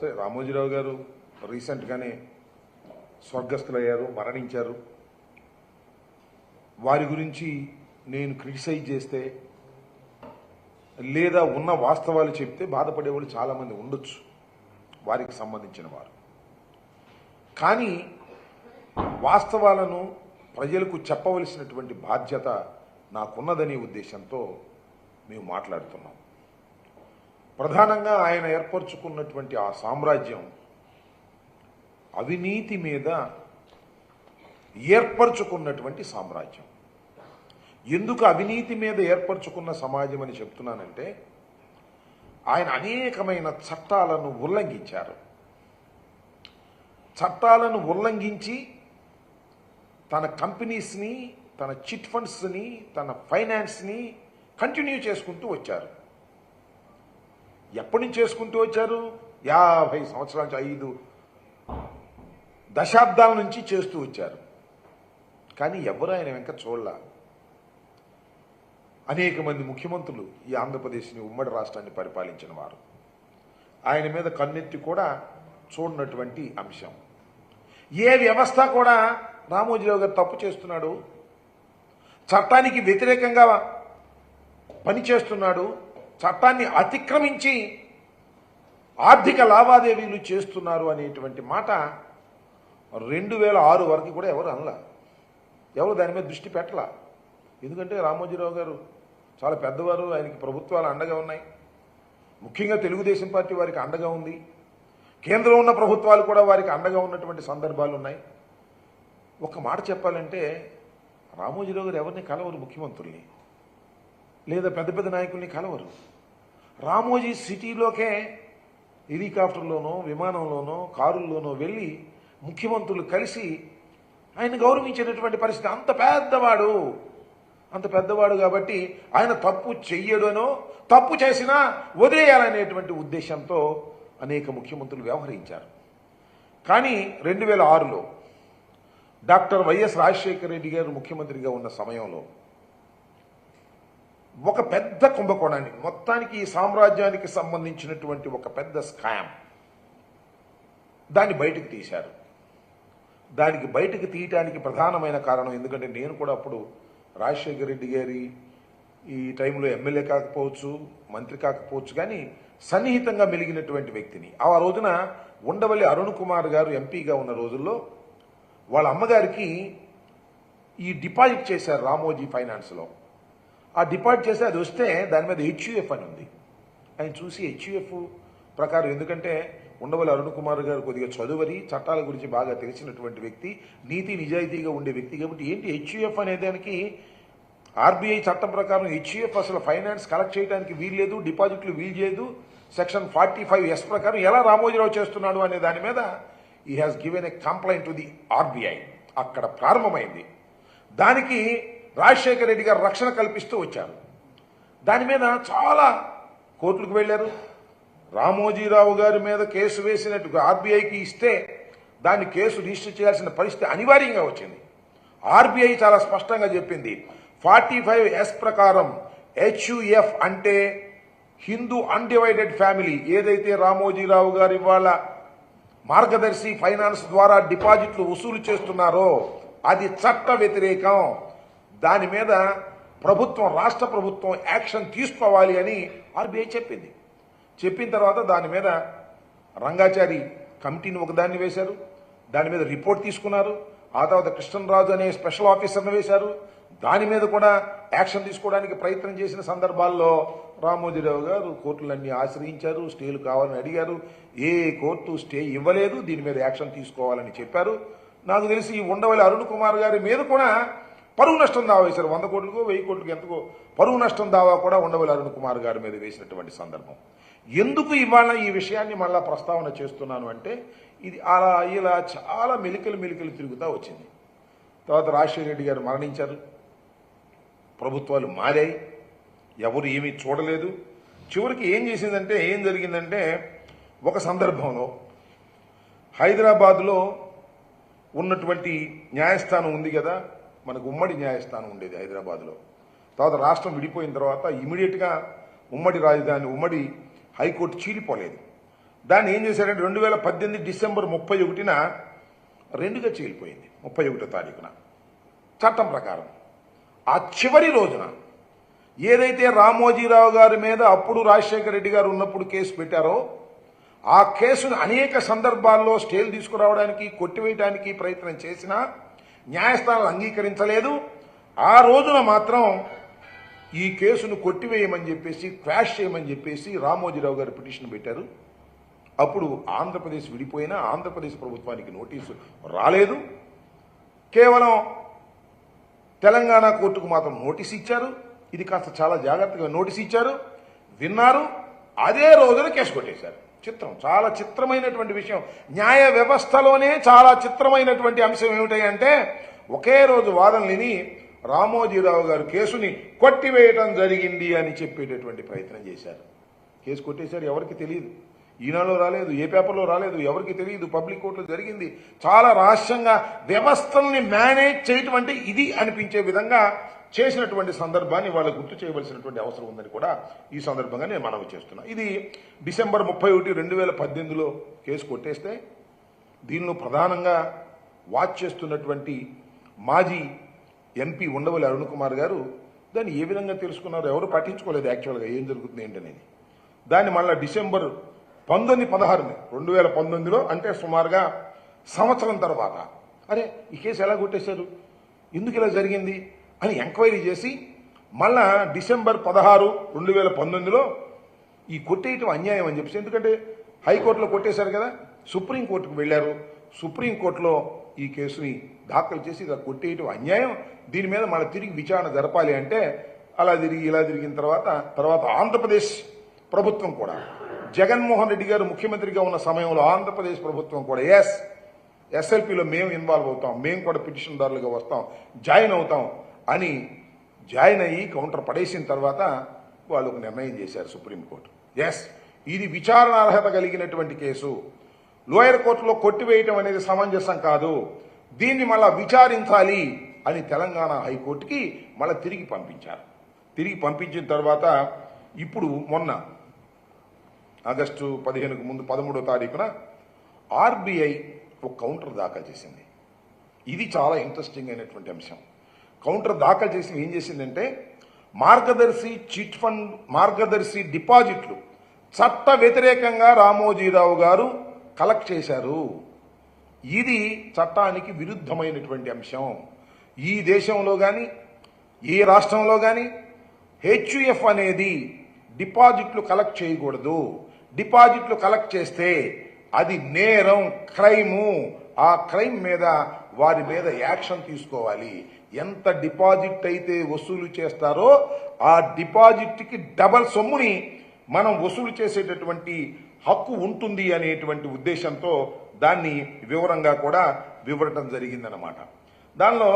సరే, రామోజీరావు గారు రీసెంట్గానే స్వర్గస్థులయ్యారు, మరణించారు. వారి గురించి నేను క్రిటిసైజ్ చేస్తే లేదా ఉన్న వాస్తవాలు చెప్తే బాధపడేవాళ్ళు చాలామంది ఉండొచ్చు, వారికి సంబంధించిన వారు. కానీ వాస్తవాలను ప్రజలకు చెప్పవలసినటువంటి బాధ్యత నాకున్నదనే ఉద్దేశంతో మేము మాట్లాడుతున్నాం. ప్రధానంగా ఆయన ఏర్పరచుకున్నటువంటి ఆ సామ్రాజ్యం అవినీతి మీద ఏర్పరచుకున్నటువంటి సామ్రాజ్యం. ఎందుకు అవినీతి మీద ఏర్పరచుకున్న సమాజం అని చెప్తున్నానంటే, ఆయన అనేకమైన చట్టాలను ఉల్లంఘించారు. చట్టాలను ఉల్లంఘించి తన కంపెనీస్ని, తన చిట్ ఫండ్స్ని, తన ఫైనాన్స్ని కంటిన్యూ చేసుకుంటూ వచ్చారు. ఎప్పటి నుంచి చేసుకుంటూ వచ్చారు? 50 సంవత్సరాల నుంచి, 5 దశాబ్దాల నుంచి చేస్తూ వచ్చారు. కానీ ఎవరు ఆయన వెంక చూడలా. అనేక మంది ముఖ్యమంత్రులు ఈ ఆంధ్రప్రదేశ్ని, ఉమ్మడి రాష్ట్రాన్ని పరిపాలించిన వారు. ఆయన మీద కన్నెత్తి కూడా చూడనటువంటి అంశం. ఏ వ్యవస్థ కూడా రామోజీరావు గారు తప్పు చేస్తున్నాడు, చట్టానికి వ్యతిరేకంగా పనిచేస్తున్నాడు, చట్టాన్ని అతిక్రమించి ఆర్థిక లావాదేవీలు చేస్తున్నారు అనేటువంటి మాట 2006 వరకు కూడా ఎవరు అనలా, ఎవరు దాని మీద దృష్టి పెట్టలా. ఎందుకంటే రామోజీరావు గారు చాలా పెద్దవారు, ఆయనకి ప్రభుత్వాలు అండగా ఉన్నాయి. ముఖ్యంగా తెలుగుదేశం పార్టీ వారికి అండగా ఉంది. కేంద్రంలో ఉన్న ప్రభుత్వాలు కూడా వారికి అండగా ఉన్నటువంటి సందర్భాలు ఉన్నాయి. ఒక మాట చెప్పాలంటే, రామోజీరావు గారు ఎవరిని కలవరు, ముఖ్యమంత్రుల్ని లేదా పెద్ద పెద్ద నాయకుల్ని కలవరు. రామోజీ సిటీలోకే హెలికాప్టర్లోనో, విమానంలోనో, కారుల్లోనో వెళ్ళి ముఖ్యమంత్రులు కలిసి ఆయన గౌరవించినటువంటి పరిస్థితి. అంత పెద్దవాడు కాబట్టి ఆయన తప్పు చెయ్యడనో, తప్పు చేసినా వదిలేయాలనేటువంటి ఉద్దేశంతో అనేక ముఖ్యమంత్రులు వ్యవహరించారు. కానీ 2006లో డాక్టర్ వైఎస్ రాజశేఖర రెడ్డి గారు ముఖ్యమంత్రిగా ఉన్న సమయంలో ఒక పెద్ద కుంభకోణాన్ని, మొత్తానికి ఈ సామ్రాజ్యానికి సంబంధించినటువంటి ఒక పెద్ద స్కామ్, దాన్ని బయటకు తీశారు. దానికి బయటకు తీయటానికి ప్రధానమైన కారణం, ఎందుకంటే నేను కూడా అప్పుడు రాజశేఖర రెడ్డి గారి ఈ టైంలో ఎమ్మెల్యే కాకపోవచ్చు, మంత్రి కాకపోవచ్చు, కానీ సన్నిహితంగా మెలిగినటువంటి వ్యక్తిని. ఆ రోజున ఉండవల్లి అరుణ్ కుమార్ గారు ఎంపీగా ఉన్న రోజుల్లో వాళ్ళ అమ్మగారికి ఈ డిపాజిట్ చేశారు రామోజీ ఫైనాన్స్లో. ఆ డిపాజిట్ చేస్తే అది వస్తే దాని మీద హెచ్యుఎఫ్ అని ఉంది. ఆయన చూసి హెచ్యుఎఫ్ ప్రకారం, ఎందుకంటే ఉండవల్లి అరుణ్ కుమార్ గారు కొద్దిగా చదువరి, చట్టాల గురించి బాగా తెలిసినటువంటి వ్యక్తి, నీతి నిజాయితీగా ఉండే వ్యక్తి కాబట్టి ఏంటి హెచ్యుఎఫ్ అనే దానికి ఆర్బీఐ చట్టం ప్రకారం హెచ్యుఎఫ్ అసలు ఫైనాన్స్ కలెక్ట్ చేయడానికి వీల్లేదు, డిపాజిట్లు వీలు చేయదు, సెక్షన్ 45S ప్రకారం ఎలా రామోజీరావు చేస్తున్నాడు అనే దాని మీద ఈ has given a complaint to the RBI. అక్కడ ప్రారంభమైంది. దానికి రాజశేఖర రెడ్డి గారు రక్షణ కల్పిస్తూ వచ్చారు. దాని మీద చాలా కోర్టులకు వెళ్ళారు. రామోజీరావు గారి మీద కేసు వేసినట్టు ఆర్బీఐకి ఇస్తే దాన్ని కేసు రిజిస్టర్ చేయాల్సిన పరిస్థితి అనివార్యంగా వచ్చింది. ఆర్బీఐ చాలా స్పష్టంగా చెప్పింది, 45S ప్రకారం హెచ్యుఎఫ్ అంటే హిందూ అన్డివైడెడ్ ఫ్యామిలీ, ఏదైతే రామోజీరావు గారు ఇవాళ మార్గదర్శి ఫైనాన్స్ ద్వారా డిపాజిట్లు వసూలు చేస్తున్నారో అది చట్ట వ్యతిరేకం. దాని మీద ప్రభుత్వం, రాష్ట్ర ప్రభుత్వం యాక్షన్ తీసుకోవాలి అని ఆర్బీఐ చెప్పింది. చెప్పిన తర్వాత దాని మీద రంగాచారి కమిటీని ఒకదాన్ని వేశారు. దాని మీద రిపోర్ట్ తీసుకున్నారు. ఆ తర్వాత కృష్ణరాజు అనే స్పెషల్ ఆఫీసర్ని వేశారు. దాని మీద కూడా యాక్షన్ తీసుకోవడానికి ప్రయత్నం చేసిన సందర్భాల్లో రామోజీరావు గారు కోర్టులన్నీ ఆశ్రయించారు, స్టేలు కావాలని అడిగారు. ఏ కోర్టు స్టే ఇవ్వలేదు, దీని మీద యాక్షన్ తీసుకోవాలని చెప్పారు. నాకు తెలిసి ఈ ఉండవల్లి అరుణ్ కుమార్ గారి మీద కూడా పరువు నష్టం దావా వేశారు. 100 కోట్లకో 1000 కోట్లకి ఎంతకో పరువు నష్టం దావా కూడా ఉండవల్లి అరుణ్ కుమార్ గారి మీద వేసినటువంటి సందర్భం. ఎందుకు ఇవాళ ఈ విషయాన్ని మళ్ళా ప్రస్తావన చేస్తున్నాను అంటే, ఇది అలా ఇలా చాలా మెలికలు తిరుగుతూ వచ్చింది. తర్వాత రాజశేఖర రెడ్డి గారు మరణించారు, ప్రభుత్వాలు మారాయి, ఎవరు ఏమీ చూడలేదు. చివరికి ఏం జరిగిందంటే ఒక సందర్భంలో హైదరాబాద్లో ఉన్నటువంటి న్యాయస్థానం ఉంది కదా, మనకు ఉమ్మడి న్యాయస్థానం ఉండేది హైదరాబాద్లో. తర్వాత రాష్ట్రం విడిపోయిన తర్వాత ఇమీడియట్గా ఉమ్మడి రాజధాని, ఉమ్మడి హైకోర్టు చీలిపోలేదు. దాన్ని ఏం చేశారంటే 2018 డిసెంబర్ 31న రెండుగా చీలిపోయింది. 31వ తారీఖున చట్టం ప్రకారం ఆ చివరి రోజున ఏదైతే రామోజీరావు గారి మీద అప్పుడు రాజశేఖర రెడ్డి గారు ఉన్నప్పుడు కేసు పెట్టారో ఆ కేసును అనేక సందర్భాల్లో స్టేలు తీసుకురావడానికి కొట్టివేయడానికి ప్రయత్నం చేసినా న్యాయస్థానాలు అంగీకరించలేదు. ఆ రోజున మాత్రం ఈ కేసును కొట్టివేయమని చెప్పేసి క్వాష్ చేయమని చెప్పేసి రామోజీరావు గారు పిటిషన్ పెట్టారు. అప్పుడు ఆంధ్రప్రదేశ్ విడిపోయినా ఆంధ్రప్రదేశ్ ప్రభుత్వానికి నోటీసు రాలేదు. కేవలం తెలంగాణ కోర్టుకు మాత్రం నోటీస్ ఇచ్చారు. ఇది కాస్త చాలా జాగ్రత్తగా నోటీస్ ఇచ్చారు, విన్నారు, అదే రోజున కేసు కొట్టేశారు. చిత్రం, చాలా చిత్రమైనటువంటి విషయం. న్యాయ వ్యవస్థలోనే చాలా చిత్రమైనటువంటి అంశం ఏమిటంటే ఒకే రోజు వాదనలిని రామోజీరావు గారు కేసుని కొట్టివేయటం జరిగింది అని చెప్పేటటువంటి ప్రయత్నం చేశారు. కేసు కొట్టేశారు. ఎవరికి తెలియదు, ఈనాడులో రాలేదు, ఏ పేపర్లో రాలేదు, ఎవరికి తెలియదు. పబ్లిక్ కోర్టులో జరిగింది. చాలా రహస్యంగా వ్యవస్థల్ని మేనేజ్ చేయటం అంటే ఇది అనిపించే విధంగా చేసినటువంటి సందర్భాన్ని వాళ్ళు గుర్తు చేయవలసినటువంటి అవసరం ఉందని కూడా ఈ సందర్భంగా నేను మనవి చేస్తున్నా. ఇది డిసెంబర్ 31, 2018లో కేసు కొట్టేస్తే దీనిలో ప్రధానంగా వాచ్ చేస్తున్నటువంటి మాజీ ఎంపీ ఉండవల్లి అరుణ్ కుమార్ గారు దాన్ని ఏ విధంగా తెలుసుకున్నారు, ఎవరు పట్టించుకోలేదు యాక్చువల్గా ఏం జరుగుతుంది ఏంటనేది. దాన్ని మళ్ళీ డిసెంబర్ 19, 16 2019లో అంటే సుమారుగా సంవత్సరం తర్వాత అరే ఈ కేసు ఎలా కొట్టేశారు, ఎందుకు ఇలా జరిగింది అని ఎంక్వైరీ చేసి మళ్ళా డిసెంబర్ 16, 2019లో ఈ కొట్టేయటం అన్యాయం అని చెప్పేసి, ఎందుకంటే హైకోర్టులో కొట్టేశారు కదా, సుప్రీంకోర్టుకు వెళ్లారు. సుప్రీంకోర్టులో ఈ కేసుని దాఖలు చేసి ఇలా కొట్టేయటం అన్యాయం, దీని మీద మళ్ళీ తిరిగి విచారణ జరపాలి అంటే అలా తిరిగి ఇలా తిరిగిన తర్వాత ఆంధ్రప్రదేశ్ ప్రభుత్వం కూడా జగన్మోహన్ రెడ్డి గారు ముఖ్యమంత్రిగా ఉన్న సమయంలో ఆంధ్రప్రదేశ్ ప్రభుత్వం కూడా ఎస్ఎల్పీలో మేము ఇన్వాల్వ్ అవుతాం, మేము కూడా పిటిషన్దారులుగా వస్తాం, జాయిన్ అవుతాం అని జాయిన్ అయ్యి కౌంటర్ పడేసిన తర్వాత వాళ్ళు ఒక నిర్ణయం చేశారు సుప్రీంకోర్టు. ఇది విచారణ అర్హత కలిగినటువంటి కేసు, లోయర్ కోర్టులో కొట్టివేయటం అనేది సమంజసం కాదు, దీన్ని మళ్ళా విచారించాలి అని తెలంగాణ హైకోర్టుకి మళ్ళీ తిరిగి పంపించారు. తిరిగి పంపించిన తర్వాత ఇప్పుడు మొన్న ఆగస్టు 15కు ముందు 13వ తారీఖున ఆర్బీఐ ఒక కౌంటర్ దాఖలు చేసింది. ఇది చాలా ఇంట్రెస్టింగ్ అయినటువంటి అంశం. కౌంటర్ దాఖలు చేసి ఏం చేసిందంటే మార్గదర్శి చిట్ ఫండ్, మార్గదర్శి డిపాజిట్లు చట్ట వ్యతిరేకంగా రామోజీరావు గారు కలెక్ట్ చేశారు. ఇది చట్టానికి విరుద్ధమైనటువంటి అంశం. ఈ దేశంలో కానీ ఏ రాష్ట్రంలో కానీ హెచ్యుఎఫ్ అనేది డిపాజిట్లు కలెక్ట్ చేయకూడదు. డిపాజిట్లు కలెక్ట్ చేస్తే అది నేరం, క్రైము. ఆ క్రైమ్ మీద వారి మీద యాక్షన్ తీసుకోవాలి. ఎంత డిపాజిట్ అయితే వసూలు చేస్తారో ఆ డిపాజిట్కి డబల్ సొమ్ముని మనం వసూలు చేసేటటువంటి హక్కు ఉంటుంది అనేటువంటి ఉద్దేశంతో దాన్ని వివరంగా కూడా వివరటం జరిగిందన్నమాట. దానిలో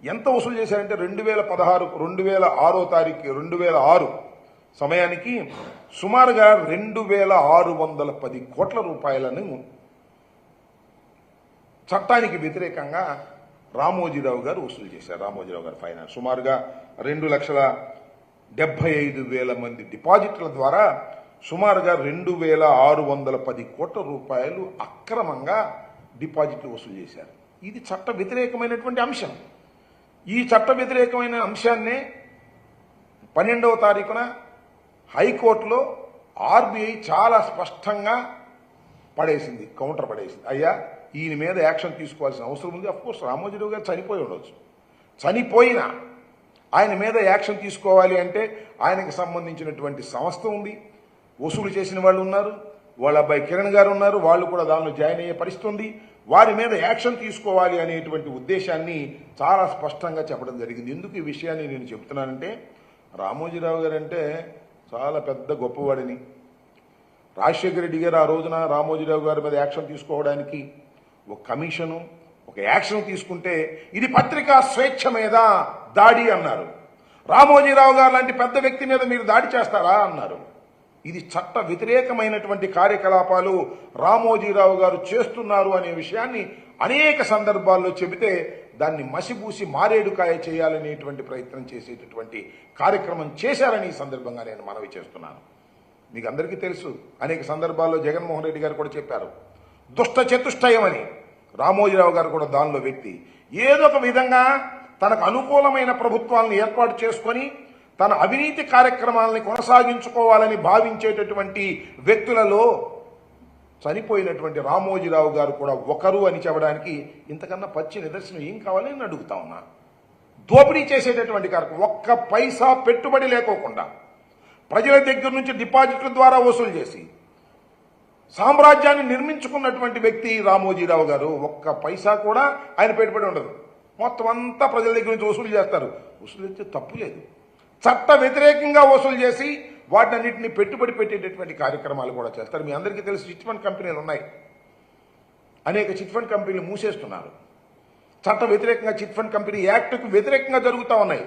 ఎంత వసూలు చేశారంటే 2006 సమయానికి సుమారుగా 2610 కోట్ల రూపాయలను చట్టానికి వ్యతిరేకంగా రామోజీరావు గారు వసూలు చేశారు. రామోజీరావు గారు ఫైనాన్స్ సుమారుగా 2,75,000 మంది డిపాజిట్ల ద్వారా సుమారుగా 2,610 కోట్ల రూపాయలు అక్రమంగా డిపాజిట్లు వసూలు చేశారు. ఇది చట్ట వ్యతిరేకమైనటువంటి అంశం. ఈ చట్ట వ్యతిరేకమైన అంశాన్నే 12వ తారీఖున హైకోర్టులో ఆర్బీఐ చాలా స్పష్టంగా పడేసింది, కౌంటర్ పడేసింది. అయ్యా ఈయన మీద యాక్షన్ తీసుకోవాల్సిన అవసరం ఉంది. అఫ్కోర్స్ రామోజీరావు గారు చనిపోయి ఉండవచ్చు, చనిపోయినా ఆయన మీద యాక్షన్ తీసుకోవాలి అంటే ఆయనకు సంబంధించినటువంటి సంస్థ ఉంది, వసూలు చేసిన వాళ్ళు ఉన్నారు, వాళ్ళ అబ్బాయి కిరణ్ గారు ఉన్నారు, వాళ్ళు కూడా దానిలో జాయిన్ అయ్యే పరిస్థితి ఉంది. వారి మీద యాక్షన్ తీసుకోవాలి అనేటువంటి ఉద్దేశాన్ని చాలా స్పష్టంగా చెప్పడం జరిగింది. ఎందుకు ఈ విషయాన్ని నేను చెప్తున్నానంటే రామోజీరావు గారు అంటే చాలా పెద్ద గొప్పవాడిని. రాజశేఖర రెడ్డి గారు ఆ రోజున రామోజీరావు గారి మీద యాక్షన్ తీసుకోవడానికి ఒక కమిషను, ఒక యాక్షన్ తీసుకుంటే ఇది పత్రికా స్వేచ్ఛ మీద దాడి అన్నారు. రామోజీరావు గారు లాంటి పెద్ద వ్యక్తి మీద మీరు దాడి చేస్తారా అన్నారు. ఇది చట్ట వ్యతిరేకమైనటువంటి కార్యకలాపాలు రామోజీరావు గారు చేస్తున్నారు అనే విషయాన్ని అనేక సందర్భాల్లో చెబితే దాన్ని మసిబూసి మారేడుకాయ చేయాలనేటువంటి ప్రయత్నం చేసేటటువంటి కార్యక్రమం చేశారని ఈ సందర్భంగా నేను మనవి చేస్తున్నాను. మీకు అందరికీ తెలుసు. అనేక సందర్భాల్లో జగన్మోహన్ రెడ్డి గారు కూడా చెప్పారు. దుష్ట చతుష్టయం అని రామోజీరావు గారు కూడా దానిలో వ్యక్తి. ఏదో ఒక విధంగా తనకు అనుకూలమైన ప్రభుత్వాలను ఏర్పాటు చేసుకొని తన అవినీతి కార్యక్రమాలని కొనసాగించుకోవాలని భావించేటటువంటి వ్యక్తులలో చనిపోయినటువంటి రామోజీరావు గారు కూడా ఒకరు అని చెప్పడానికి ఇంతకన్నా పచ్చి నిదర్శనం ఏం కావాలని నేను అడుగుతా ఉన్నా. దోపిడీ చేసేటటువంటి కార్యక్రమం, ఒక్క పైసా పెట్టుబడి లేకోకుండా ప్రజల దగ్గర నుంచి డిపాజిట్ల ద్వారా వసూలు చేసి సామ్రాజ్యాన్ని నిర్మించుకున్నటువంటి వ్యక్తి రామోజీరావు గారు. ఒక్క పైసా కూడా ఆయన పెట్టుబడి ఉండదు. మొత్తం అంతా ప్రజల దగ్గర నుంచి వసూలు చేస్తారు. వసూలు చేస్తే తప్పు లేదు. చట్ట వ్యతిరేకంగా వసూలు చేసి వాటినన్నింటినీ పెట్టుబడి పెట్టేటటువంటి కార్యక్రమాలు కూడా చేస్తారు. మీ అందరికీ తెలుసు, చిట్ ఫండ్ కంపెనీలు ఉన్నాయి. అనేక చిట్ ఫండ్ కంపెనీలు మూసేస్తున్నారు. చట్ట వ్యతిరేకంగా చిట్ ఫండ్ కంపెనీ యాక్ట్కు వ్యతిరేకంగా జరుగుతూ ఉన్నాయి.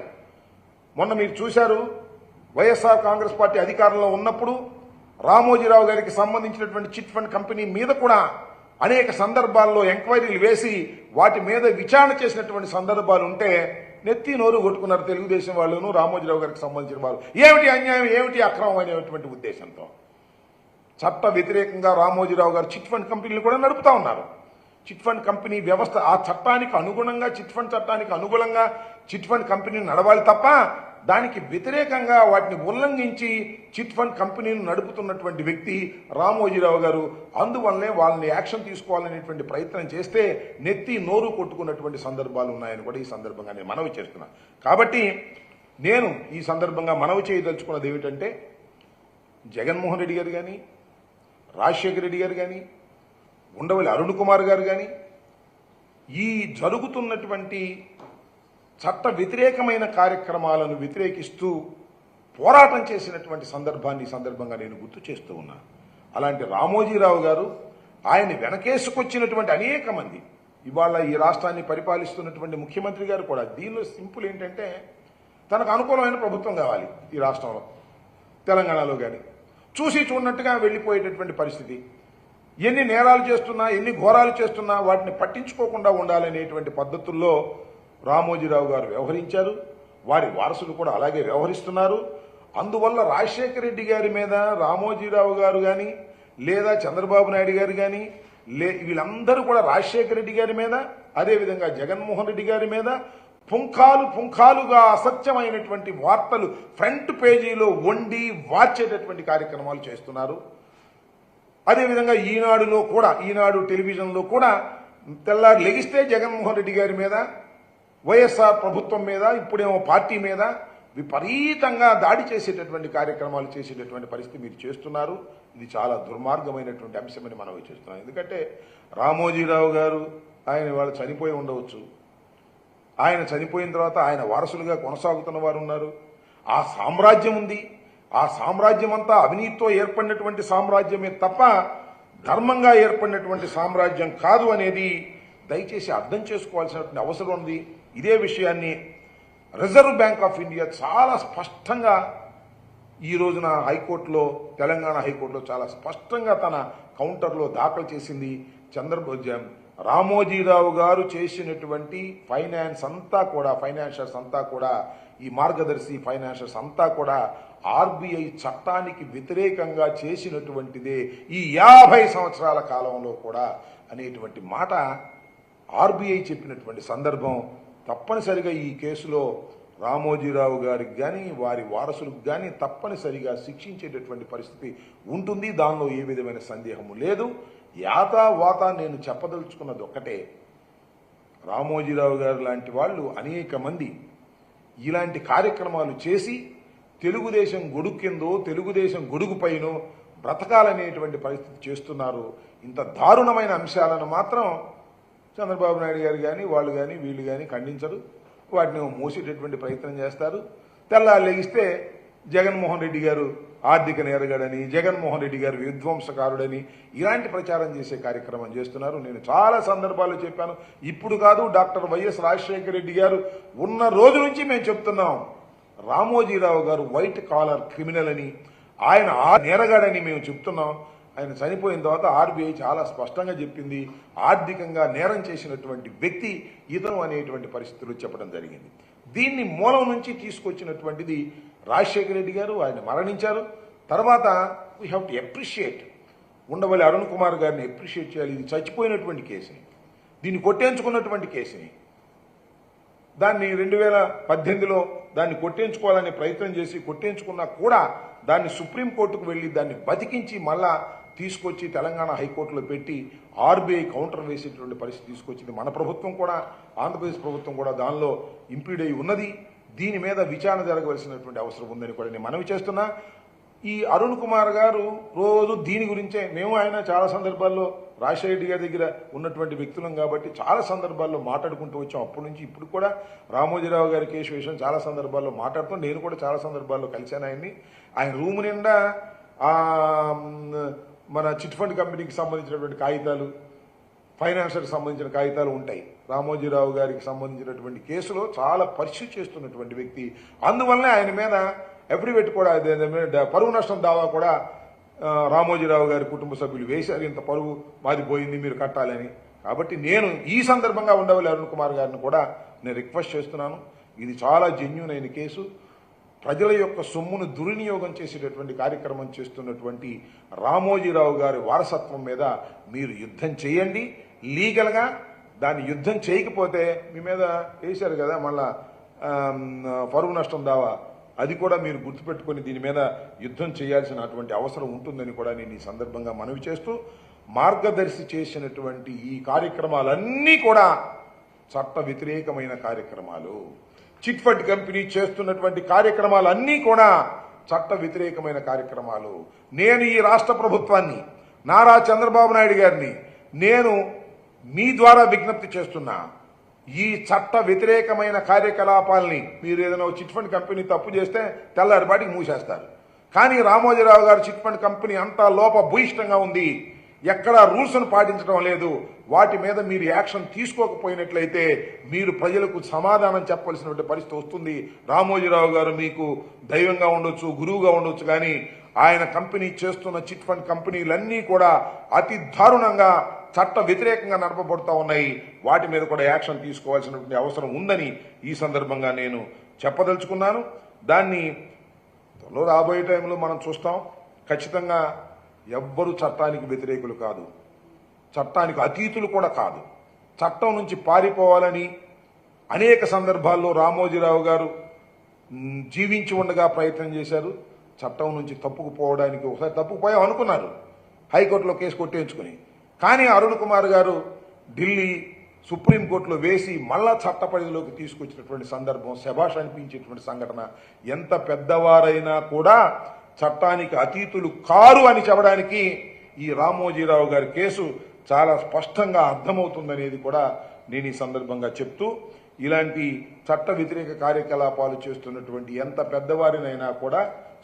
మొన్న మీరు చూశారు, వైఎస్ఆర్ కాంగ్రెస్ పార్టీ అధికారంలో ఉన్నప్పుడు రామోజీరావు గారికి సంబంధించినటువంటి చిట్ ఫండ్ కంపెనీ మీద కూడా అనేక సందర్భాల్లో ఎంక్వైరీలు వేసి వాటి మీద విచారణ చేసినటువంటి సందర్భాలు ఉంటే నెత్తి నోరు కొట్టుకున్నారు తెలుగుదేశం వాళ్ళను, రామోజీరావు గారికి సంబంధించిన వాళ్ళు. ఏమిటి అన్యాయం, ఏమిటి అక్రమం అనేటువంటి ఉద్దేశంతో చట్ట వ్యతిరేకంగా రామోజీరావు గారు చిట్ ఫండ్ కంపెనీలు కూడా నడుపుతా ఉన్నారు. చిట్ ఫండ్ కంపెనీ వ్యవస్థ ఆ చట్టానికి అనుగుణంగా, చిట్ ఫండ్ చట్టానికి అనుగుణంగా చిట్ ఫండ్ కంపెనీలు నడవాలి తప్ప దానికి వ్యతిరేకంగా వాటిని ఉల్లంఘించి చిట్ ఫండ్ కంపెనీలు నడుపుతున్నటువంటి వ్యక్తి రామోజీరావు గారు. అందువల్లనే వాళ్ళని యాక్షన్ తీసుకోవాలనేటువంటి ప్రయత్నం చేస్తే నెత్తి నోరు కొట్టుకున్నటువంటి సందర్భాలు ఉన్నాయని కూడా ఈ సందర్భంగా నేను మనవి చేస్తున్నాను. కాబట్టి నేను ఈ సందర్భంగా మనవి చేయదలుచుకున్నది ఏమిటంటే, జగన్మోహన్ రెడ్డి గారు కానీ, రాజశేఖర రెడ్డి గారు కానీ, ఉండవల్లి అరుణ్ కుమార్ గారు కానీ ఈ జరుగుతున్నటువంటి చట్ట వ్యతిరేకమైన కార్యక్రమాలను వ్యతిరేకిస్తూ పోరాటం చేసినటువంటి సందర్భాన్ని ఈ సందర్భంగా నేను గుర్తు చేస్తూ ఉన్నా. అలాంటి రామోజీరావు గారు, ఆయన వెనకేసుకొచ్చినటువంటి అనేక మంది, ఇవాళ ఈ రాష్ట్రాన్ని పరిపాలిస్తున్నటువంటి ముఖ్యమంత్రి గారు కూడా దీనిలో సింపుల్ ఏంటంటే, తనకు అనుకూలమైన ప్రభుత్వం కావాలి ఈ రాష్ట్రంలో, తెలంగాణలో కానీ. చూసి చూడనట్టుగా వెళ్ళిపోయేటటువంటి పరిస్థితి. ఎన్ని నేరాలు చేస్తున్నా, ఎన్ని ఘోరాలు చేస్తున్నా వాటిని పట్టించుకోకుండా ఉండాలనేటువంటి పద్ధతుల్లో రామోజీరావు గారు వ్యవహరించారు. వారి వారసులు కూడా అలాగే వ్యవహరిస్తున్నారు. అందువల్ల రాజశేఖర రెడ్డి గారి మీద రామోజీరావు గారు కానీ, లేదా చంద్రబాబు నాయుడు గారు కానీ, వీళ్ళందరూ కూడా రాజశేఖర రెడ్డి గారి మీద, అదేవిధంగా జగన్మోహన్ రెడ్డి గారి మీద పుంఖాలుగా అసత్యమైనటువంటి వార్తలు ఫ్రంట్ పేజీలో వండి వార్చేటటువంటి కార్యక్రమాలు చేస్తున్నారు. అదేవిధంగా ఈనాడు టెలివిజన్లో కూడా తెల్లారి లెగిస్తే జగన్మోహన్ రెడ్డి గారి మీద, వైఎస్ఆర్ ప్రభుత్వం మీద, ఇప్పుడేమో పార్టీ మీద విపరీతంగా దాడి చేసేటటువంటి కార్యక్రమాలు చేసేటటువంటి పరిస్థితి మీరు చేస్తున్నారు. ఇది చాలా దుర్మార్గమైనటువంటి అంశమని మనవి చేస్తున్నాం. ఎందుకంటే రామోజీరావు గారు ఆయన వాళ్ళు చనిపోయి ఉండవచ్చు. ఆయన చనిపోయిన తర్వాత ఆయన వారసులుగా కొనసాగుతున్న వారు ఉన్నారు. ఆ సామ్రాజ్యం ఉంది. ఆ సామ్రాజ్యం అంతా అవినీతితో ఏర్పడినటువంటి సామ్రాజ్యమే తప్ప ధర్మంగా ఏర్పడినటువంటి సామ్రాజ్యం కాదు అనేది దయచేసి అర్థం చేసుకోవాల్సినటువంటి అవసరం ఉంది. ఇదే విషయాన్ని రిజర్వ్ బ్యాంక్ ఆఫ్ ఇండియా చాలా స్పష్టంగా ఈ రోజున హైకోర్టులో, తెలంగాణ హైకోర్టులో చాలా స్పష్టంగా తన కౌంటర్లో దాఖలు చేసింది. రామోజీరావు గారు చేసినటువంటి ఫైనాన్షియర్స్ అంతా కూడా ఈ మార్గదర్శి ఫైనాన్షియర్స్ అంతా కూడా ఆర్బీఐ చట్టానికి వ్యతిరేకంగా చేసినటువంటిదే ఈ 50 సంవత్సరాల కాలంలో కూడా అనేటువంటి మాట ఆర్బీఐ చెప్పినటువంటి సందర్భం. తప్పనిసరిగా ఈ కేసులో రామోజీరావు గారికి కానీ, వారి వారసులకు కానీ తప్పనిసరిగా శిక్షించేటటువంటి పరిస్థితి ఉంటుంది. దానిలో ఏ విధమైన సందేహము లేదు. వాత నేను చెప్పదలుచుకున్నది ఒక్కటే, రామోజీరావు గారు లాంటి వాళ్ళు అనేక మంది ఇలాంటి కార్యక్రమాలు చేసి తెలుగుదేశం గొడుగు కిందో, తెలుగుదేశం గొడుగు పైనో బ్రతకాలనేటువంటి పరిస్థితి చేస్తున్నారు. ఇంత దారుణమైన అంశాలను మాత్రం చంద్రబాబు నాయుడు గారు కానీ, వాళ్ళు కానీ, వీళ్ళు కానీ ఖండించరు. వాటిని మోసేటటువంటి ప్రయత్నం చేస్తారు. తెల్లారు లెగిస్తే జగన్మోహన్ రెడ్డి గారు ఆర్థిక నేరగాడని, జగన్మోహన్ రెడ్డి గారు విధ్వంసకారుడని ఇలాంటి ప్రచారం చేసే కార్యక్రమం చేస్తున్నారు. నేను చాలా సందర్భాల్లో చెప్పాను. ఇప్పుడు కాదు, డాక్టర్ వైఎస్ రాజశేఖర రెడ్డి గారు ఉన్న రోజు నుంచి మేము చెప్తున్నాం, రామోజీరావు గారు వైట్ కాలర్ క్రిమినల్ అని, ఆయన నేరగాడని మేము చెప్తున్నాం. ఆయన చనిపోయిన తర్వాత ఆర్బీఐ చాలా స్పష్టంగా చెప్పింది, ఆర్థికంగా నేరం చేసినటువంటి వ్యక్తి ఇతను అనేటువంటి పరిస్థితులు చెప్పడం జరిగింది. దీన్ని మూలం నుంచి తీసుకొచ్చినటువంటిది రాజశేఖర రెడ్డి గారు. ఆయన మరణించారు. తర్వాత we have to appreciate. Undavalli Arun Kumar గారిని అప్రిషియేట్ చేయాలి. ఇది చచ్చిపోయినటువంటి కేసుని, దీన్ని కొట్టేయించుకున్నటువంటి కేసుని, దాన్ని 2018లో దాన్ని కొట్టేయించుకోవాలనే ప్రయత్నం చేసి కొట్టేయించుకున్నా కూడా దాన్ని సుప్రీంకోర్టుకు వెళ్ళి దాన్ని బతికించి మళ్ళా తీసుకొచ్చి తెలంగాణ హైకోర్టులో పెట్టి ఆర్బీఐ కౌంటర్ వేసేటువంటి పరిస్థితి తీసుకొచ్చింది మన ప్రభుత్వం కూడా. ఆంధ్రప్రదేశ్ ప్రభుత్వం కూడా దానిలో ఇంప్లీడ్ అయి ఉన్నది. దీని మీద విచారణ జరగవలసినటువంటి అవసరం ఉందని కూడా నేను మనవి చేస్తున్నా. ఈ అరుణ్ కుమార్ గారు రోజు దీని గురించే, మేము ఆయన చాలా సందర్భాల్లో రాజశేఖర రెడ్డి గారి దగ్గర ఉన్నటువంటి వ్యక్తులం కాబట్టి చాలా సందర్భాల్లో మాట్లాడుకుంటూ వచ్చాం. అప్పటి నుంచి ఇప్పుడు కూడా రామోజీరావు గారి కేసు విషయం చాలా సందర్భాల్లో మాట్లాడుతాం. నేను కూడా చాలా సందర్భాల్లో కలిశాను ఆయన్ని. ఆయన రూము నిండా మన చిట్ ఫండ్ కంపెనీకి సంబంధించినటువంటి కాగితాలు, ఫైనాన్షియల్కి సంబంధించిన కాగితాలు ఉంటాయి. రామోజీరావు గారికి సంబంధించినటువంటి కేసులో చాలా పరిశీలి చేస్తున్నటువంటి వ్యక్తి. అందువల్లనే ఆయన మీద అఫిడవిట్ కూడా, పరువు నష్టం దావా కూడా రామోజీరావు గారి కుటుంబ సభ్యులు వేశారు. ఇంత పరువు మాది పోయింది, మీరు కట్టాలని. కాబట్టి నేను ఈ సందర్భంగా ఉండవల్లి అరుణ్ కుమార్ గారిని కూడా నేను రిక్వెస్ట్ చేస్తున్నాను. ఇది చాలా జెన్యూన్ అయిన కేసు. ప్రజల యొక్క సొమ్మును దుర్వినియోగం చేసేటటువంటి కార్యక్రమం చేస్తున్నటువంటి రామోజీరావు గారి వారసత్వం మీద మీరు యుద్ధం చేయండి లీగల్గా. దాన్ని యుద్ధం చేయకపోతే మీ మీద వేశారు కదా మళ్ళా పరువు నష్టం దావా, అది కూడా మీరు గుర్తుపెట్టుకుని దీని మీద యుద్ధం చేయాల్సినటువంటి అవసరం ఉంటుందని కూడా నేను ఈ సందర్భంగా మనవి చేస్తూ, మార్గదర్శి చేసినటువంటి ఈ కార్యక్రమాలన్నీ కూడా చట్ట వ్యతిరేకమైన కార్యక్రమాలు. చిట్ ఫండ్ కంపెనీ చేస్తున్నటువంటి కార్యక్రమాలన్నీ కూడా చట్ట వ్యతిరేకమైన కార్యక్రమాలు. నేను ఈ రాష్ట్ర ప్రభుత్వాన్ని, నారా చంద్రబాబు నాయుడు గారిని నేను మీ ద్వారా విజ్ఞప్తి చేస్తున్నా, ఈ చట్ట వ్యతిరేకమైన కార్యకలాపాలని మీరు ఏదైనా చిట్ ఫండ్ కంపెనీ తప్పు చేస్తే తెల్లారిపాటికి మూసేస్తారు. కానీ రామోజీరావు గారు చిట్ ఫండ్ కంపెనీ అంతా లోపభూయిష్టంగా ఉంది, ఎక్కడా రూల్స్ను పాటించడం లేదు. వాటి మీద మీరు యాక్షన్ తీసుకోకపోయినట్లయితే మీరు ప్రజలకు సమాధానం చెప్పవలసినటువంటి పరిస్థితి వస్తుంది. రామోజీరావు గారు మీకు దైవంగా ఉండొచ్చు, గురువుగా ఉండొచ్చు, కానీ ఆయన కంపెనీ చేస్తున్న చిట్ ఫండ్ కంపెనీలన్నీ కూడా అతి దారుణంగా చట్ట వ్యతిరేకంగా నడపబడుతూ ఉన్నాయి. వాటి మీద కూడా యాక్షన్ తీసుకోవాల్సినటువంటి అవసరం ఉందని ఈ సందర్భంగా నేను చెప్పదలుచుకున్నాను. దాన్ని రాబోయే టైంలో మనం చూస్తాం. ఖచ్చితంగా ఎవ్వరూ చట్టానికి వ్యతిరేకులు కాదు, చట్టానికి అతీతులు కూడా కాదు. చట్టం నుంచి పారిపోవాలని అనేక సందర్భాల్లో రామోజీరావు గారు జీవించి ఉండగా ప్రయత్నం చేశారు. చట్టం నుంచి తప్పుకుపోవడానికి ఒకసారి తప్పుకుపోయాం అనుకున్నారు, హైకోర్టులో కేసు కొట్టేయించుకుని. కానీ అరుణ్ కుమార్ గారు ఢిల్లీ సుప్రీంకోర్టులో వేసి మళ్ళా చట్ట పరిధిలోకి తీసుకొచ్చినటువంటి సందర్భం శభాష్ అనిపించేటువంటి సంఘటన. ఎంత పెద్దవారైనా కూడా చట్టానికి అతీతులు కారు అని చెప్పడానికి ఈ రామోజీరావు గారి కేసు చాలా స్పష్టంగా అర్థమవుతుందనేది కూడా నేను ఈ సందర్భంగా చెప్తూ, ఇలాంటి చట్ట వ్యతిరేక కార్యకలాపాలు చేస్తున్నటువంటి ఎంత పెద్దవారినైనా కూడా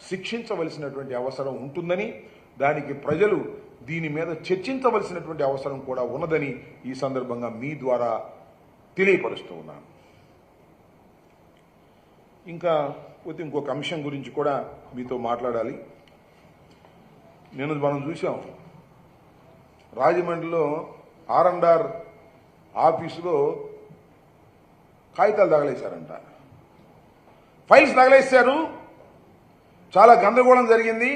శిక్షించవలసినటువంటి అవసరం ఉంటుందని, దానికి ప్రజలు దీని మీద చర్చించవలసినటువంటి అవసరం కూడా ఉన్నదని ఈ సందర్భంగా మీ ద్వారా తెలియపరుస్తూ ఉన్నాను. ఇంకా ఇంకొక అంశం గురించి కూడా మీతో మాట్లాడాలి. మనం చూసాం, రాజమండ్రిలో R&R ఆఫీసులో కాగితాలు తగలేశారంట, ఫైల్స్ తగలేశారు. చాలా గందరగోళం జరిగింది.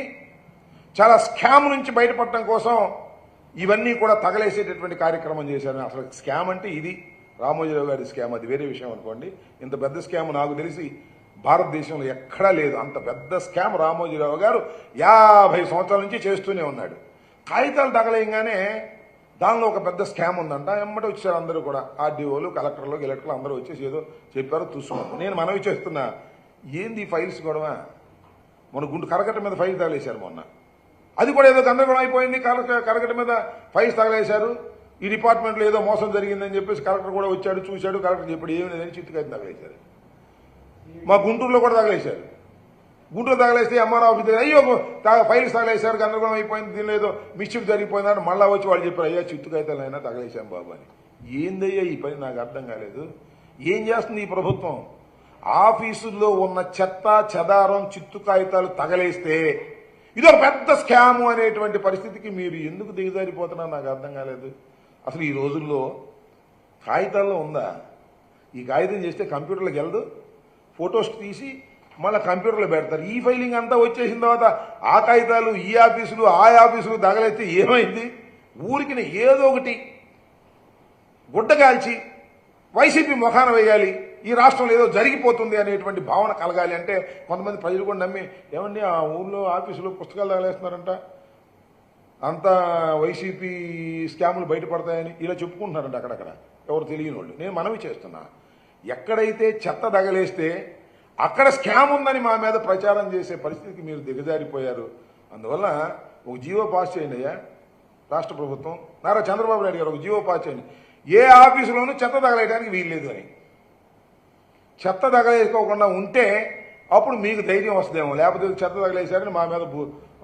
చాలా స్కామ్ నుంచి బయటపడటం కోసం ఇవన్నీ కూడా తగలేసేటటువంటి కార్యక్రమం చేశారు. అసలు స్కామ్ అంటే ఇది రామోజీరావు గారి స్కామ్, అది వేరే విషయం అనుకోండి. ఇంత పెద్ద స్కామ్ నాకు తెలిసి భారతదేశంలో ఎక్కడా లేదు. అంత పెద్ద స్కామ్ రామోజీరావు గారు 50 సంవత్సరాల నుంచి చేస్తూనే ఉన్నాడు. కాగితాలు తగలేయంగానే దానిలో ఒక పెద్ద స్కామ్ ఉందంట. ఎమ్మట వచ్చారు అందరూ కూడా, ఆర్డీఓలు, కలెక్టర్లు, గిలెక్టర్లు అందరూ వచ్చేసి ఏదో చెప్పారు, చూసుకున్నాను. నేను మనవి చేస్తున్నా, ఏంది ఫైల్స్ గొడవ? మన కరకట్ట మీద ఫైల్ తగలేశారు మొన్న, అది కూడా ఏదో గందరగోళం అయిపోయింది. కరకట్ట మీద ఫైల్స్ తగలేశారు. ఈ డిపార్ట్మెంట్లో ఏదో మోసం జరిగిందని చెప్పేసి కలెక్టర్ కూడా వచ్చాడు, చూశాడు. కలెక్టర్ చెప్పాడు ఏమి లేదని చిట్టుకాయలు తగలేశారు. మా గుంటూరులో కూడా తగలేశారు. గుంటూరు తగలేస్తే ఎంఆర్ఓ ఆఫీస్ దగ్గర అయ్యో ఫైల్స్ తగలేశారు, గందరగోళం అయిపోయింది, దీనిలో ఏదో మిస్చిఫ్ జరిగిపోయిందని మళ్ళా వచ్చి వాళ్ళు చెప్పారు, అయ్యా చిట్టుకాయతలు అయినా తగలేశాం బాబు అని. ఏందయ్యా ఈ పని? నాకు అర్థం కాలేదు. ఏం చేస్తుంది ఈ ప్రభుత్వం? ఆఫీసుల్లో ఉన్న చెత్త చెదారం చిత్తు కాగితాలు తగలేస్తే ఇదొక పెద్ద స్కాము అనేటువంటి పరిస్థితికి మీరు ఎందుకు దిగజారిపోతున్నారు? నాకు అర్థం కాలేదు. అసలు ఈ రోజుల్లో కాగితాల్లో ఉందా? ఈ కాగితం చేస్తే కంప్యూటర్లోకి వెళ్ళదు, ఫొటోస్ తీసి మళ్ళీ కంప్యూటర్లో పెడతారు. ఈ ఫైలింగ్ అంతా వచ్చేసిన తర్వాత ఆ కాగితాలు ఈ ఆఫీసులు ఆ ఆఫీసులు తగలైతే ఏమైంది? ఊరికి ఏదో ఒకటి గుడ్డ కాల్చి వైసీపీ ముఖాన వేయాలి, ఈ రాష్ట్రంలో ఏదో జరిగిపోతుంది అనేటువంటి భావన కలగాలి అంటే కొంతమంది ప్రజలు కూడా నమ్మి, ఏమండి ఆ ఊళ్ళో ఆఫీసులో పుస్తకాలు తగలేస్తున్నారంట, అంతా వైసీపీ స్కాములు బయటపడతాయని ఇలా చెప్పుకుంటున్నారంట అక్కడక్కడ ఎవరు తెలియని వాళ్ళు. నేను మనవి చేస్తున్నా, ఎక్కడైతే చెత్త తగలేస్తే అక్కడ స్కామ్ ఉందని మా మీద ప్రచారం చేసే పరిస్థితికి మీరు దిగజారిపోయారు. అందువల్ల ఒక జీవో పాస్ చేయండి అయ్యా రాష్ట్ర ప్రభుత్వం, నారా చంద్రబాబు నాయుడు గారు ఒక జీవో పాస్ చేయండి, ఏ ఆఫీసులోనూ చెత్త తగలేయడానికి వీల్లేదు అని. చెత్త తగలేసుకోకుండా ఉంటే అప్పుడు మీకు ధైర్యం వస్తుందేమో, లేకపోతే చెత్త తగలేశారని మా మీద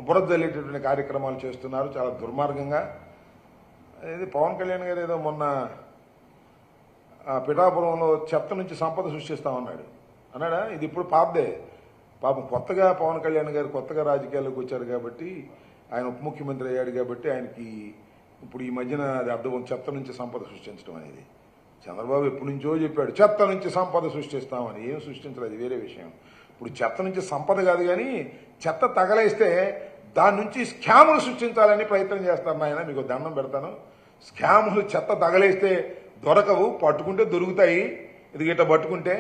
బురద జల్లేటటువంటి కార్యక్రమాలు చేస్తున్నారు చాలా దుర్మార్గంగా. ఇది పవన్ కళ్యాణ్ గారు ఏదో మొన్న పిఠాపురంలో చెత్త నుంచి సంపద సృష్టిస్తామన్నాడు అన్నాడా? ఇది ఇప్పుడు పాపదే. పాపం కొత్తగా పవన్ కళ్యాణ్ గారు కొత్తగా రాజకీయాల్లోకి వచ్చారు కాబట్టి, ఆయన ఉప ముఖ్యమంత్రి అయ్యాడు కాబట్టి ఆయనకి ఇప్పుడు ఈ మధ్యన అది అర్థం, చెత్త నుంచి సంపద సృష్టించడం అనేది. చంద్రబాబు ఎప్పటి నుంచో చెప్పాడు చెత్త నుంచి సంపద సృష్టిస్తామని, ఏం సృష్టించలేదు, అది వేరే విషయం. ఇప్పుడు చెత్త నుంచి సంపద కాదు కానీ చెత్త తగలేస్తే దాని నుంచి స్కాములు సృష్టించాలని ప్రయత్నం చేస్తారు. నాయన మీకు దండం పెడతాను, స్కాములు చెత్త తగలేస్తే దొరకవు, పట్టుకుంటే దొరుకుతాయి. ఇది గిట్ట పట్టుకుంటే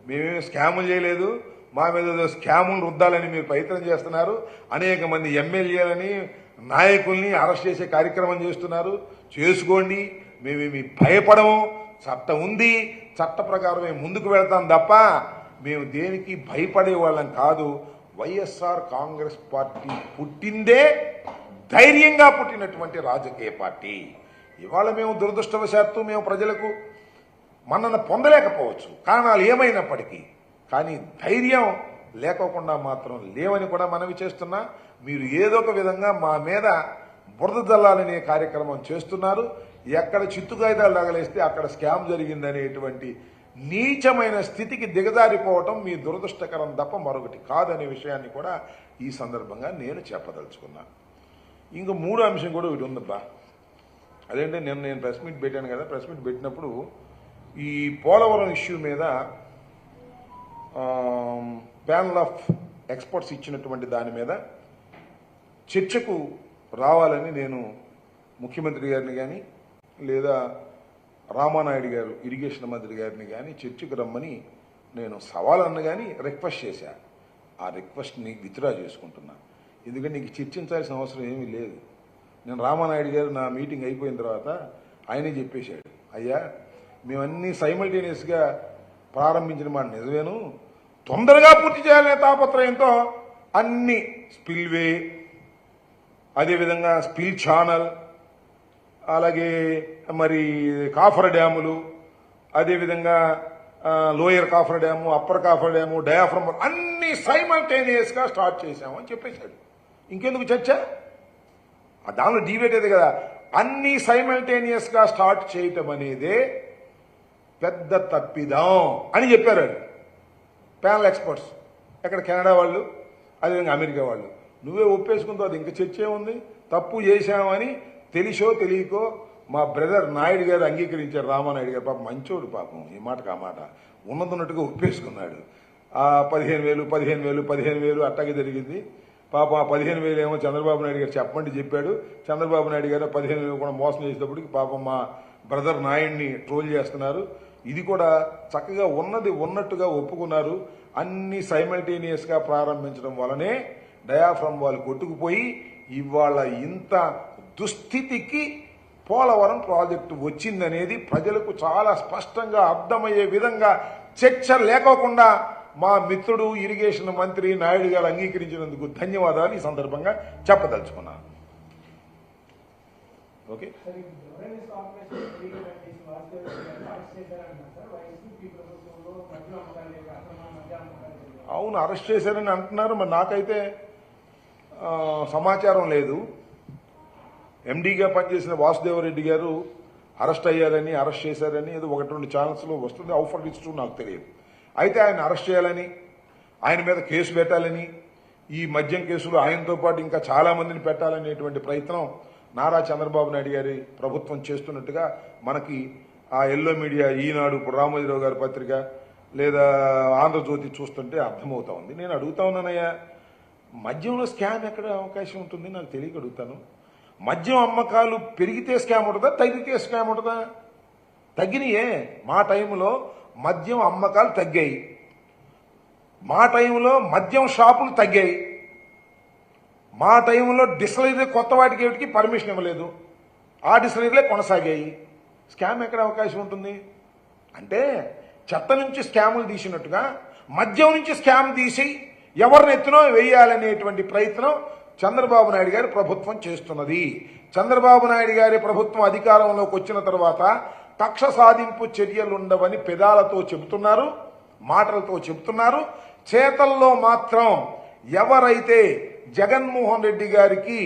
మేమేమి స్కాములు చేయలేదు, మా మీద స్కాములు రుద్దాలని మీరు ప్రయత్నం చేస్తున్నారు. అనేక మంది ఎమ్మెల్యేలని నాయకుల్ని అరెస్ట్ చేసే కార్యక్రమం చేస్తున్నారు. చేసుకోండి, మేమేమి భయపడము, చట్టం ఉంది, చట్ట ప్రకారమే ముందుకు వెళ్తాం తప్ప మేము దేనికి భయపడే వాళ్ళం కాదు. వైఎస్ఆర్ కాంగ్రెస్ పార్టీ పుట్టిందే ధైర్యంగా పుట్టినటువంటి రాజకీయ పార్టీ. ఇవాళ మేము దురదృష్టవశాత్తు మేము ప్రజలకు మన్నన పొందలేకపోవచ్చు, కారణాలు ఏమైనప్పటికీ, కానీ ధైర్యం లేకోకుండా మాత్రం లేవని కూడా మనవి చేస్తున్నా. మీరు ఏదో ఒక విధంగా మా మీద బురద జల్లాలనే కార్యక్రమం చేస్తున్నారు. ఎక్కడ చిత్తు కాగితాలు తగలేస్తే అక్కడ స్కామ్ జరిగిందనేటువంటి నీచమైన స్థితికి దిగజారిపోవటం మీ దురదృష్టకరం తప్ప మరొకటి కాదనే విషయాన్ని కూడా ఈ సందర్భంగా నేను చెప్పదలుచుకున్నా. ఇంకో మూడో అంశం కూడా ఒకటి ఉందబ్బా, అదేంటే నేను ప్రెస్ మీట్ పెట్టాను కదా, ప్రెస్ మీట్ పెట్టినప్పుడు ఈ పోలవరం ఇష్యూ మీద ప్యానల్ ఆఫ్ ఎక్స్పర్ట్స్ ఇచ్చినటువంటి దాని మీద చర్చకు రావాలని నేను ముఖ్యమంత్రి గారిని కానీ లేదా రామానాయుడు గారు ఇరిగేషన్ మంత్రి గారిని కానీ చర్చకు రమ్మని నేను సవాల్ అన్న కానీ రిక్వెస్ట్ చేశా. ఆ రిక్వెస్ట్ని విత్డ్రా చేసుకుంటున్నా, ఎందుకంటే నీకు చర్చించాల్సిన అవసరం ఏమీ లేదు. నేను రామానాయుడు గారు నా మీటింగ్ అయిపోయిన తర్వాత ఆయనే చెప్పేశాడు, అయ్యా మేమన్నీ సైమల్టేనియస్గా ప్రారంభించిన మాట నిజమేను, తొందరగా పూర్తి చేయాలనే తాపత్రయంతో అన్ని స్పిల్వే, అదేవిధంగా స్పిల్ ఛానల్, అలాగే మరి కాఫర్ డ్యాములు, అదేవిధంగా lower copper dam, upper copper dam, diaphragm అన్ని సైమల్టేనియస్గా స్టార్ట్ చేశామని చెప్పేశాడు. ఇంకెందుకు చర్చ? దానిలో డిబేట్ అదే కదా. అన్ని సైమల్టేనియస్గా స్టార్ట్ చేయటం అనేదే పెద్ద తప్పిదం అని చెప్పారు ప్యానల్ ఎక్స్పర్ట్స్. ఎక్కడ కెనడా వాళ్ళు, అదేవిధంగా అమెరికా వాళ్ళు. నువ్వే ఒప్పేసుకుంటూ అది ఇంకా చర్చ ఉంది. తప్పు చేశామని తెలిసో తెలియకో మా బ్రదర్ నాయుడు గారు అంగీకరించారు, రామానాయుడు గారు. పాపం మంచోడు, పాపం ఈ మాటకు ఆ మాట ఉన్నట్టుగా ఒప్పేసుకున్నాడు. ఆ 15,000 అట్టాగే జరిగింది. పాపం ఆ 15,000 ఏమో చంద్రబాబు నాయుడు గారు చెప్పండి చెప్పాడు. చంద్రబాబు నాయుడు గారు 15,000 కూడా మోసం చేసేటప్పటికి పాపం మా బ్రదర్ నాయుడిని ట్రోల్ చేస్తున్నారు. ఇది కూడా చక్కగా ఉన్నది ఉన్నట్టుగా ఒప్పుకున్నారు. అన్ని సైమల్టేనియస్గా ప్రారంభించడం వల్లనే డయాఫ్రమ్ వాళ్ళు కొట్టుకుపోయి ఇవాళ ఇంత దుస్థితికి పోలవరం ప్రాజెక్టు వచ్చిందనేది ప్రజలకు చాలా స్పష్టంగా అర్థమయ్యే విధంగా చర్చ లేకోకుండా మా మిత్రుడు ఇరిగేషన్ మంత్రి నాయుడు గారు అంగీకరించినందుకు ధన్యవాదాలు ఈ సందర్భంగా చెప్పదలుచుకున్నాను. ఓకే, అవును అరెస్ట్ చేశారని అంటున్నారు. మరి నాకైతే సమాచారం లేదు. ఎండీగా పనిచేసిన వాసుదేవరెడ్డి గారు అరెస్ట్ అయ్యారని, అరెస్ట్ చేశారని ఏదో 1-2 ఛానల్స్లో వస్తుంది. హౌ ఫర్ ఇట్స్ ట్రూ నాకు తెలియదు. అయితే ఆయన అరెస్ట్ చేయాలని, ఆయన మీద కేసు పెట్టాలని, ఈ మద్యం కేసులు ఆయనతో పాటు ఇంకా చాలా మందిని పెట్టాలనేటువంటి ప్రయత్నం నారా చంద్రబాబు నాయుడు గారి ప్రభుత్వం చేస్తున్నట్టుగా మనకి ఆ ఎల్లో మీడియా, ఈనాడు, ఇప్పుడు రామోజీరావు గారి పత్రిక, లేదా ఆంధ్రజ్యోతి చూస్తుంటే అర్థమవుతా ఉంది. నేను అడుగుతా ఉన్నానయ్యా, మద్యంలో స్కామ్ ఎక్కడ అవకాశం ఉంటుంది? నాకు తెలియక అడుగుతాను. మద్యం అమ్మకాలు పెరిగితే స్కామ్ ఉంటుందా, తగ్గితే స్కామ్ ఉంటుందా? తగ్గినాయే. మా టైంలో మద్యం అమ్మకాలు తగ్గాయి, మా టైంలో మద్యం షాపులు తగ్గాయి, మా టైంలో డిస్టిలరీ కొత్త వాటికి పర్మిషన్ ఇవ్వలేదు, ఆ డిస్టిలరీలే కొనసాగాయి. స్కామ్ ఎక్కడ అవకాశం ఉంటుంది? అంటే చెత్త నుంచి స్కాములు తీసినట్టుగా మద్యం నుంచి స్కామ్ తీసి ఎవరిని ఎత్తునో వేయాలనేటువంటి ప్రయత్నం చంద్రబాబు నాయుడు గారి ప్రభుత్వం చేస్తున్నది. చంద్రబాబు నాయుడు గారి ప్రభుత్వం అధికారంలోకి వచ్చిన తర్వాత కక్ష సాధింపు చర్యలుండవని పెదాలతో చెబుతున్నారు, మాటలతో చెబుతున్నారు. చేతల్లో మాత్రం ఎవరైతే జగన్మోహన్ రెడ్డి గారికి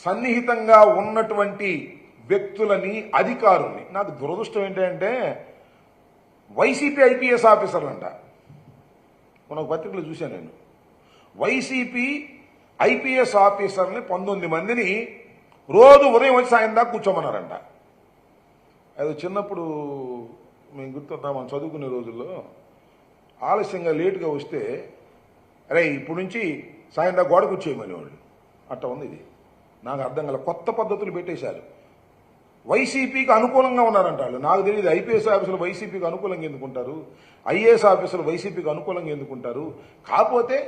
సన్నిహితంగా ఉన్నటువంటి వ్యక్తులని, అధికారుల్ని, నాకు దురదృష్టం ఏంటంటే వైసీపీ ఐపీఎస్ ఆఫీసర్లు అంట. మన పత్రికలో చూశాను నేను. వైసీపీ ఐపీఎస్ ఆఫీసర్ని 19 మందిని రోజు ఉదయం వచ్చి సాయం దాకా కూర్చోమన్నారంట. అది చిన్నప్పుడు మేము గుర్తుందా, మనం చదువుకునే రోజుల్లో ఆలస్యంగా లేటుగా వస్తే అరే ఇప్పుడు నుంచి సాయం దాకా గోడ కూర్చోమని వాళ్ళు. అట్లా ఉంది ఇది. నాకు అర్థం కాల, కొత్త పద్ధతులు పెట్టేశారు. వైసీపీకి అనుకూలంగా ఉన్నారంట వాళ్ళు. నాకు తెలియదు ఐపీఎస్ ఆఫీసులు వైసీపీకి అనుకూలంగా ఎందుకుంటారు, ఐఏఎస్ ఆఫీసులు వైసీపీకి అనుకూలంగా ఎందుకుంటారు. కాకపోతే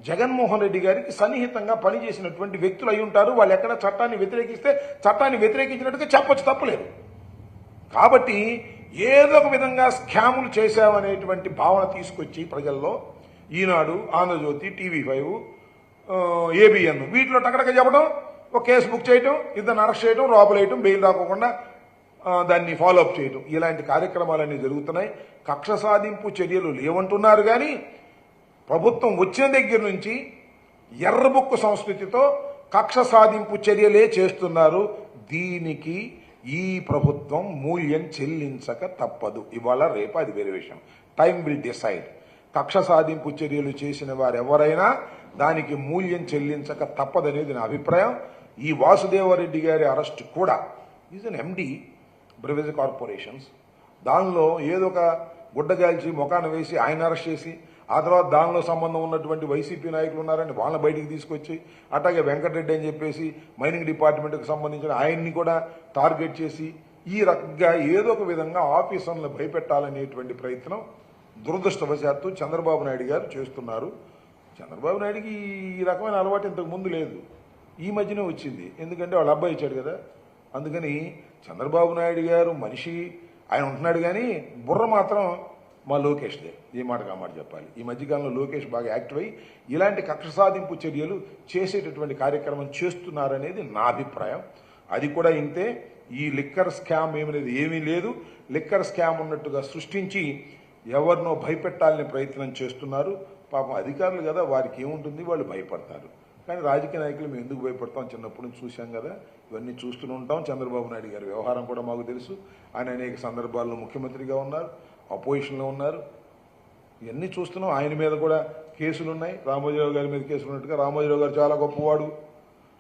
జగన్మోహన్ రెడ్డి గారికి సన్నిహితంగా పనిచేసినటువంటి వ్యక్తులు అయి ఉంటారు. వాళ్ళు ఎక్కడ చట్టాన్ని వ్యతిరేకిస్తే చట్టాన్ని వ్యతిరేకించినట్టుగా చెప్పొచ్చు, తప్పలేదు. కాబట్టి ఏదో ఒక విధంగా స్కాములు చేశామనేటువంటి భావన తీసుకొచ్చి ప్రజల్లో ఈనాడు, ఆంధ్రజ్యోతి, టీవీ5, ఏబిఎన్ వీటిలో టకటక చెప్పడం, ఒక కేసు బుక్ చేయటం, ఇద్దరిని అరెస్ట్ చేయడం, లోపలేయటం, బెయిల్ రాకోకుండా దాన్ని ఫాలో అప్ చేయటం, ఇలాంటి కార్యక్రమాలన్నీ జరుగుతున్నాయి. కక్ష సాధింపు చర్యలు లేవంటున్నారు కానీ ప్రభుత్వం వచ్చిన దగ్గర నుంచి ఎర్రబుక్కు సంస్కృతితో కక్ష సాధింపు చర్యలే చేస్తున్నారు. దీనికి ఈ ప్రభుత్వం మూల్యం చెల్లించక తప్పదు. ఇవాళ రేపు అది వేరే విషయం. Time will decide. కక్ష సాధింపు చర్యలు చేసిన వారు ఎవరైనా దానికి మూల్యం చెల్లించక తప్పదనేది నా అభిప్రాయం. ఈ వాసుదేవరెడ్డి గారి అరెస్ట్ కూడా ఈజ్ అన్ ఎండి బ్రివేజ్ కార్పొరేషన్స్. దానిలో ఏదో ఒక గుడ్డగాల్చి ముఖాన వేసి ఆయన అరెస్ట్ చేసి ఆ తర్వాత దానిలో సంబంధం ఉన్నటువంటి వైసీపీ నాయకులు ఉన్నారని వాళ్ళని బయటికి తీసుకొచ్చి, అట్లాగే వెంకటరెడ్డి అని చెప్పేసి మైనింగ్ డిపార్ట్మెంట్కి సంబంధించిన ఆయన్ని కూడా టార్గెట్ చేసి ఈ రకంగా ఏదో ఒక విధంగా ఆఫీసర్లను భయపెట్టాలనేటువంటి ప్రయత్నం దురదృష్టవశాత్తు చంద్రబాబు నాయుడు గారు చేస్తున్నారు. చంద్రబాబు నాయుడికి ఈ రకమైన అలవాటు ఇంతకు ముందు లేదు, ఈ మధ్యనే వచ్చింది. ఎందుకంటే వాళ్ళ అబ్బాయి ఇచ్చాడు కదా. అందుకని చంద్రబాబు నాయుడు గారు మనిషి ఆయన ఉంటున్నాడు కానీ బుర్ర మాత్రం మా లోకేష్దే. ఏ మాట కామాట చెప్పాలి. ఈ మధ్యకాలంలో లోకేష్ బాగా యాక్టివ్ అయ్యి ఇలాంటి కక్ష సాధింపు చర్యలు చేసేటటువంటి కార్యక్రమం చేస్తున్నారనేది నా అభిప్రాయం. అది కూడా ఇంతే. ఈ లిక్కర్ స్కామ్ ఏమనేది ఏమీ లేదు. లిక్కర్ స్కామ్ ఉన్నట్టుగా సృష్టించి ఎవరినో భయపెట్టాలని ప్రయత్నం చేస్తున్నారు. పాపం అధికారులు కదా, వారికి ఏముంటుంది, వాళ్ళు భయపడతారు. కానీ రాజకీయ నాయకులు మేము ఎందుకు భయపడతాం, చిన్నప్పటి నుంచి చూశాం కదా, ఇవన్నీ చూస్తూనే ఉంటాం. చంద్రబాబు నాయుడు గారి వ్యవహారం కూడా మాకు తెలుసు. ఆయన అనేక సందర్భాల్లో ముఖ్యమంత్రిగా ఉన్నారు, అపోజిషన్లో ఉన్నారు, ఇవన్నీ చూస్తున్నాం. ఆయన మీద కూడా కేసులు ఉన్నాయి. రామోజీరావు గారి మీద కేసులు ఉన్నట్టుగా రామోజీరావు గారు చాలా గొప్పవాడు,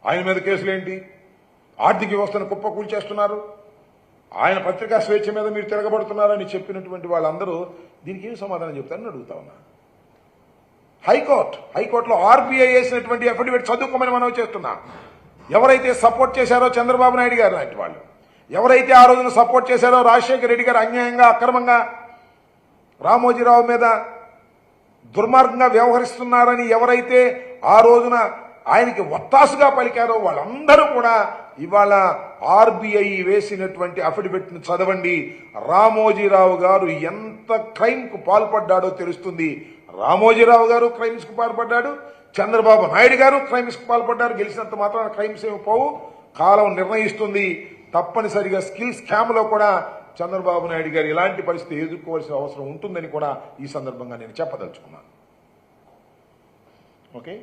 ఆయన మీద కేసులు ఏంటి? ఆర్థిక వ్యవస్థను కుప్పకూల్చేస్తున్నారు, ఆయన పత్రికా స్వేచ్ఛ మీద మీరు తిరగబడుతున్నారని చెప్పినటువంటి వాళ్ళందరూ దీనికి ఏం సమాధానం చెప్తారని అడుగుతా ఉన్నా. హైకోర్టులో ఆర్బీఐ వేసినటువంటి అఫిడవిట్ చదువుకోమని మనం చేస్తున్నా. ఎవరైతే సపోర్ట్ చేశారో చంద్రబాబు నాయుడు గారు లాంటి వాళ్ళు, ఎవరైతే ఆ రోజున సపోర్ట్ చేశారో రాజశేఖర రెడ్డి గారు అన్యాయంగా, అక్రమంగా రామోజీరావు మీద దుర్మార్గంగా వ్యవహరిస్తున్నారని ఎవరైతే ఆ రోజున ఆయనకి ఒత్తాసుగా పలికారో వాళ్ళందరూ కూడా ఇవాళ ఆర్బీఐ వేసినటువంటి అఫిడవిట్ ను చదవండి. రామోజీరావు గారు ఎంత క్రైమ్ కు పాల్పడ్డాడో తెలుస్తుంది. రామోజీరావు గారు క్రైమ్స్ కు పాల్పడ్డాడు, చంద్రబాబు నాయుడు గారు క్రైమ్స్ కు పాల్పడ్డారు. గెలిచినంత మాత్రాన క్రైమ్స్ ఏమి పోవు, కాలం నిర్ణయిస్తుంది. తప్పనిసరిగా స్కిల్ స్కామ్ లో కూడా చంద్రబాబు నాయుడు గారు ఇలాంటి పరిస్థితి ఎదుర్కోవాల్సిన అవసరం ఉంటుందని కూడా ఈ సందర్భంగా నేను చెప్పదలుచుకున్నాను. ఓకే.